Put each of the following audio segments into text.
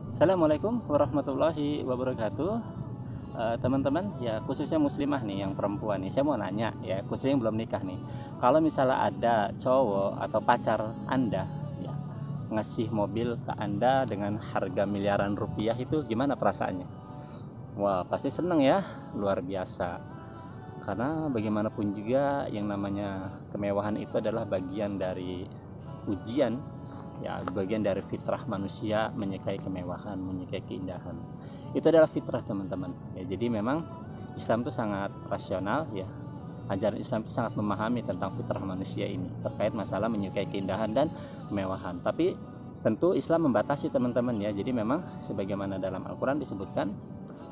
Assalamualaikum warahmatullahi wabarakatuh. Teman-teman, ya khususnya muslimah nih yang perempuan nih, saya mau nanya ya, khususnya yang belum nikah nih. Kalau misalnya ada cowok atau pacar Anda ya ngasih mobil ke Anda dengan harga miliaran rupiah, itu gimana perasaannya? Wah, pasti seneng ya, luar biasa. Karena bagaimanapun juga yang namanya kemewahan itu adalah bagian dari ujian, ya bagian dari fitrah manusia menyukai kemewahan, menyukai keindahan. Itu adalah fitrah teman-teman ya. Jadi memang Islam itu sangat rasional ya. Ajaran Islam itu sangat memahami tentang fitrah manusia ini terkait masalah menyukai keindahan dan kemewahan. Tapi tentu Islam membatasi teman-teman ya. Jadi memang sebagaimana dalam Al-Quran disebutkan,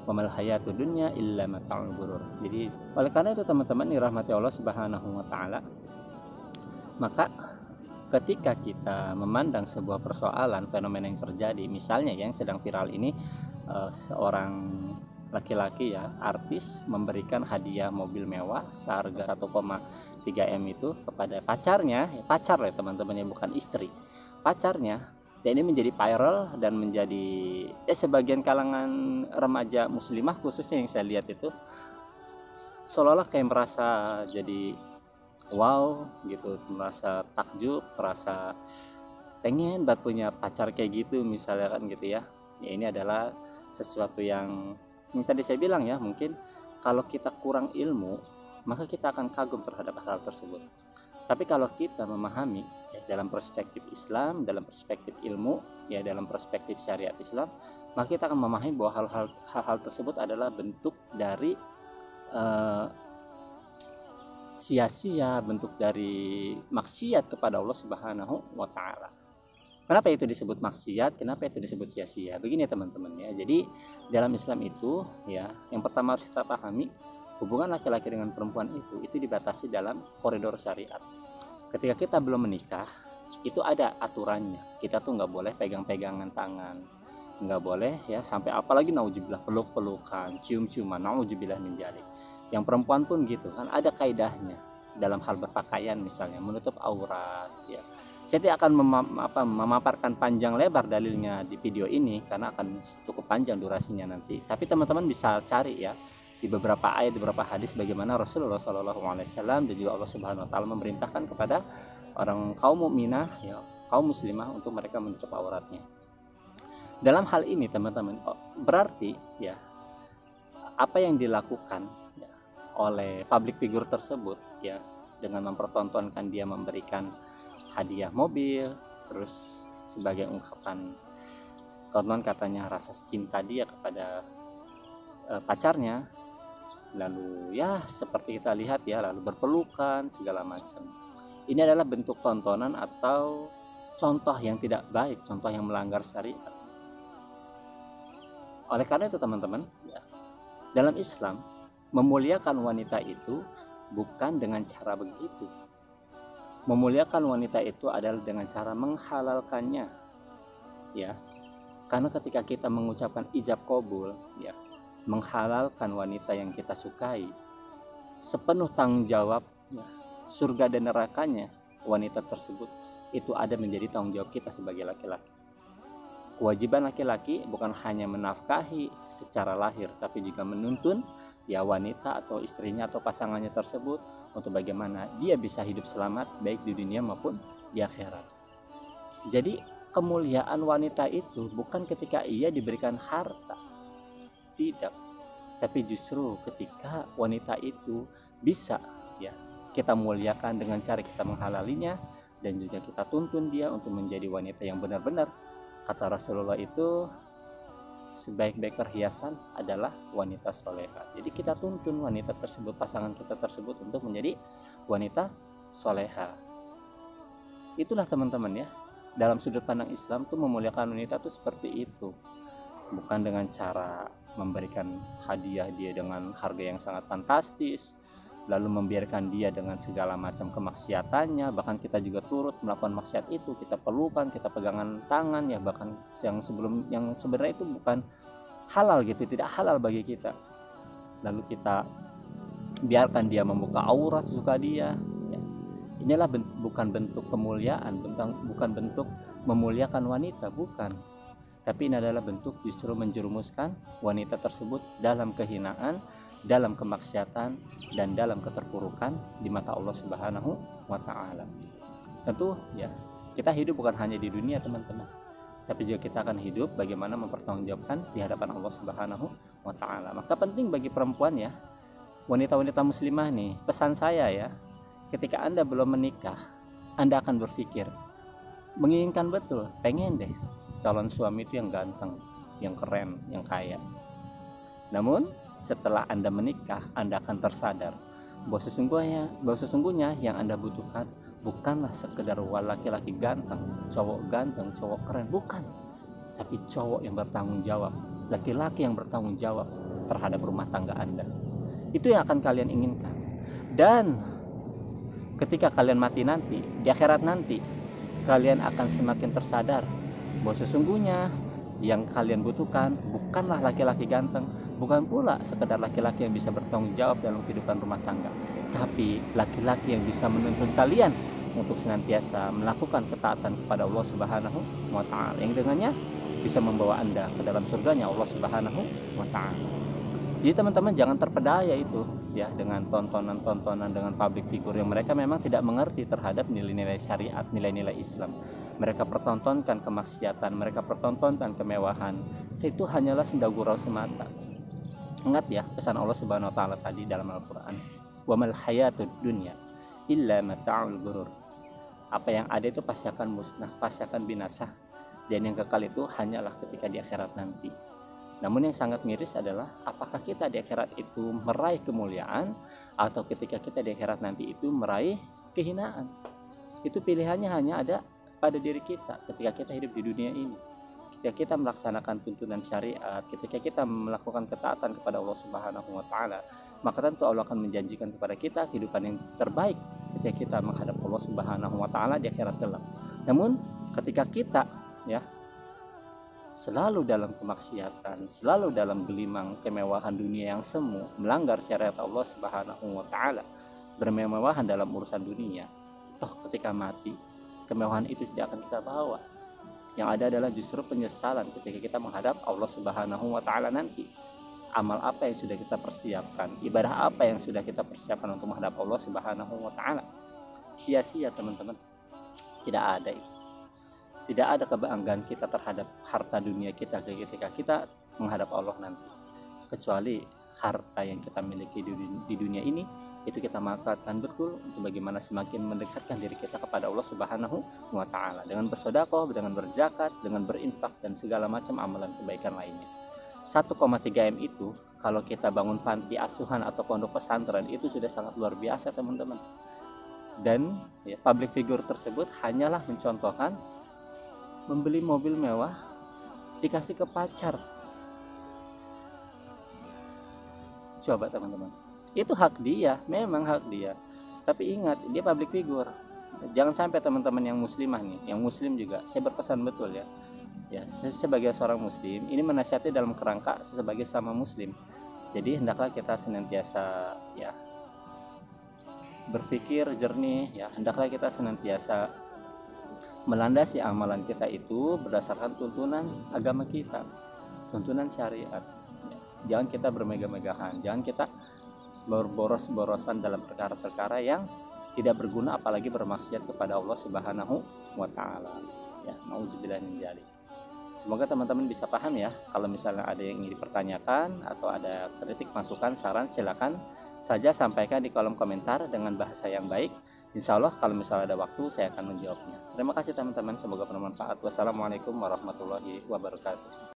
wamal hayatud dunya illa mata'ul ghurur. Jadi oleh karena itu teman-teman dirahmati Allah Subhanahu wa taala, maka ketika kita memandang sebuah persoalan fenomena yang terjadi, misalnya yang sedang viral ini, seorang laki-laki ya artis memberikan hadiah mobil mewah seharga 1,3 M itu kepada pacarnya, pacar ya teman-teman ya, bukan istri, pacarnya. Dan ini menjadi viral dan menjadi sebagian kalangan remaja muslimah khususnya yang saya lihat itu seolah-olah kayak merasa jadi wow gitu, merasa takjub, merasa pengen banget punya pacar kayak gitu misalnya kan gitu ya. Ya ini adalah sesuatu yang tadi saya bilang ya, mungkin kalau kita kurang ilmu maka kita akan kagum terhadap hal tersebut. Tapi kalau kita memahami ya, dalam perspektif Islam, dalam perspektif ilmu, ya dalam perspektif syariat Islam, maka kita akan memahami bahwa hal-hal tersebut adalah bentuk dari sia-sia, bentuk dari maksiat kepada Allah Subhanahu wa taala. Kenapa itu disebut maksiat? Kenapa itu disebut sia-sia? Begini ya teman-teman ya. Jadi dalam Islam itu ya, yang pertama harus kita pahami, hubungan laki-laki dengan perempuan itu dibatasi dalam koridor syariat. Ketika kita belum menikah, itu ada aturannya. Kita tuh nggak boleh pegang-pegangan tangan, nggak boleh ya sampai apalagi nauzubillah peluk-pelukan, cium-ciuman, nauzubillah min dzalik. Yang perempuan pun gitu kan, ada kaidahnya dalam hal berpakaian misalnya menutup aurat ya. Saya tidak akan memaparkan panjang lebar dalilnya di video ini karena akan cukup panjang durasinya nanti. Tapi teman-teman bisa cari ya di beberapa ayat, di beberapa hadis bagaimana Rasulullah SAW dan juga Allah Subhanahu Wa Taala memerintahkan kepada orang kaum mukminah ya, kaum muslimah untuk mereka menutup auratnya. Dalam hal ini teman-teman, berarti ya apa yang dilakukan ya, oleh public figure tersebut ya, dengan mempertontonkan dia memberikan hadiah mobil, terus sebagai ungkapan konon katanya rasa cinta dia kepada pacarnya, lalu ya seperti kita lihat ya, lalu berpelukan segala macam. Ini adalah bentuk tontonan atau contoh yang tidak baik, contoh yang melanggar syariat. Oleh karena itu teman-teman ya, dalam Islam memuliakan wanita itu bukan dengan cara begitu. Memuliakan wanita itu adalah dengan cara menghalalkannya ya. Karena ketika kita mengucapkan ijab qabul ya, menghalalkan wanita yang kita sukai, sepenuh tanggung jawab ya, surga dan nerakanya wanita tersebut itu ada menjadi tanggung jawab kita sebagai laki-laki. Kewajiban laki-laki bukan hanya menafkahi secara lahir, tapi juga menuntun ya wanita atau istrinya atau pasangannya tersebut untuk bagaimana dia bisa hidup selamat baik di dunia maupun di akhirat. Jadi kemuliaan wanita itu bukan ketika ia diberikan harta, tidak, tapi justru ketika wanita itu bisa ya kita muliakan dengan cara kita menghalalinya dan juga kita tuntun dia untuk menjadi wanita yang benar-benar, kata Rasulullah itu, sebaik-baik perhiasan adalah wanita soleha. Jadi kita tuntun wanita tersebut, pasangan kita tersebut untuk menjadi wanita soleha. Itulah teman-teman ya, dalam sudut pandang Islam tuh memuliakan wanita tuh seperti itu. Bukan dengan cara memberikan hadiah dia dengan harga yang sangat fantastis, lalu membiarkan dia dengan segala macam kemaksiatannya, bahkan kita juga turut melakukan maksiat itu, kita pelukan, kita pegangan tangan ya, bahkan yang sebenarnya itu bukan halal gitu, tidak halal bagi kita. Lalu kita biarkan dia membuka aurat sesuka dia ya. Inilah bukan bentuk kemuliaan, bukan bentuk memuliakan wanita, bukan. Tapi ini adalah bentuk justru menjerumuskan wanita tersebut dalam kehinaan, dalam kemaksiatan, dan dalam keterpurukan di mata Allah Subhanahu wa Ta'ala. Tentu ya, kita hidup bukan hanya di dunia teman-teman, tapi juga kita akan hidup bagaimana mempertanggungjawabkan di hadapan Allah Subhanahu wa Ta'ala. Maka penting bagi perempuan ya, wanita-wanita muslimah nih, pesan saya ya, ketika Anda belum menikah, Anda akan berpikir, menginginkan betul, pengen deh calon suami itu yang ganteng, yang keren, yang kaya. Namun setelah Anda menikah, Anda akan tersadar bahwa sesungguhnya yang Anda butuhkan bukanlah sekedar laki-laki ganteng, cowok keren, bukan. Tapi cowok yang bertanggung jawab, laki-laki yang bertanggung jawab terhadap rumah tangga Anda. Itu yang akan kalian inginkan. Dan ketika kalian mati nanti, di akhirat nanti, kalian akan semakin tersadar bahwa sesungguhnya yang kalian butuhkan bukanlah laki-laki ganteng, bukan pula sekedar laki-laki yang bisa bertanggung jawab dalam kehidupan rumah tangga, tapi laki-laki yang bisa menuntun kalian untuk senantiasa melakukan ketaatan kepada Allah Subhanahu wa Ta'ala, yang dengannya bisa membawa Anda ke dalam surganya Allah Subhanahu wa Ta'ala. Jadi teman-teman jangan terpedaya itu ya dengan tontonan-tontonan, dengan public figure yang mereka memang tidak mengerti terhadap nilai-nilai syariat, nilai-nilai Islam. Mereka pertontonkan kemaksiatan, mereka pertontonkan kemewahan. Itu hanyalah senda gurau semata. Ingat ya pesan Allah Subhanahu wa Ta'ala tadi dalam Al-Qur'an, "Wa mal hayatud dunya illa mata'ul ghurur." Apa yang ada itu pasti akan musnah, pasti akan binasa. Dan yang kekal itu hanyalah ketika di akhirat nanti. Namun yang sangat miris adalah apakah kita di akhirat itu meraih kemuliaan atau ketika kita di akhirat nanti itu meraih kehinaan. Itu pilihannya hanya ada pada diri kita ketika kita hidup di dunia ini. Ketika kita melaksanakan tuntunan syariat, ketika kita melakukan ketaatan kepada Allah Subhanahu wa Ta'ala, maka tentu Allah akan menjanjikan kepada kita kehidupan yang terbaik ketika kita menghadap Allah Subhanahu wa Ta'ala di akhirat kelak. Namun ketika kita ya selalu dalam kemaksiatan, selalu dalam gelimang kemewahan dunia yang semu, melanggar syariat Allah Subhanahu wa Ta'ala, bermewah-mewahan dalam urusan dunia, toh ketika mati kemewahan itu tidak akan kita bawa. Yang ada adalah justru penyesalan ketika kita menghadap Allah Subhanahu wa Ta'ala nanti. Amal apa yang sudah kita persiapkan, ibadah apa yang sudah kita persiapkan untuk menghadap Allah Subhanahu wa Ta'ala, sia-sia teman-teman. Tidak ada itu. Tidak ada kebanggaan kita terhadap harta dunia kita ketika kita menghadap Allah nanti, kecuali harta yang kita miliki di dunia ini itu kita manfaatkan betul untuk bagaimana semakin mendekatkan diri kita kepada Allah Subhanahu wa Ta'ala dengan bersedekah, dengan berzakat, dengan berinfak dan segala macam amalan kebaikan lainnya. 1,3 M itu kalau kita bangun panti asuhan atau pondok pesantren itu sudah sangat luar biasa teman-teman. Dan ya, public figure tersebut hanyalah mencontohkan membeli mobil mewah dikasih ke pacar. Coba teman-teman, itu hak dia, memang hak dia. Tapi ingat, dia public figure. Jangan sampai teman-teman yang muslimah nih, yang muslim juga, saya berpesan betul ya. Ya, saya sebagai seorang muslim, ini menasihati dalam kerangka sebagai sama muslim. Jadi hendaklah kita senantiasa ya berpikir jernih, ya hendaklah kita senantiasa melandasi amalan kita itu berdasarkan tuntunan agama kita, tuntunan syariat. Jangan kita bermegah-megahan, jangan kita berboros-borosan dalam perkara-perkara yang tidak berguna, apalagi bermaksiat kepada Allah Subhanahu wa Ta'ala. Ya, nauzubillah min dzalik. Semoga teman-teman bisa paham ya. Kalau misalnya ada yang ingin dipertanyakan atau ada kritik, masukan, saran, silakan saja sampaikan di kolom komentar dengan bahasa yang baik. Insya Allah kalau misalnya ada waktu saya akan menjawabnya. Terima kasih teman-teman, semoga bermanfaat. Wassalamualaikum warahmatullahi wabarakatuh.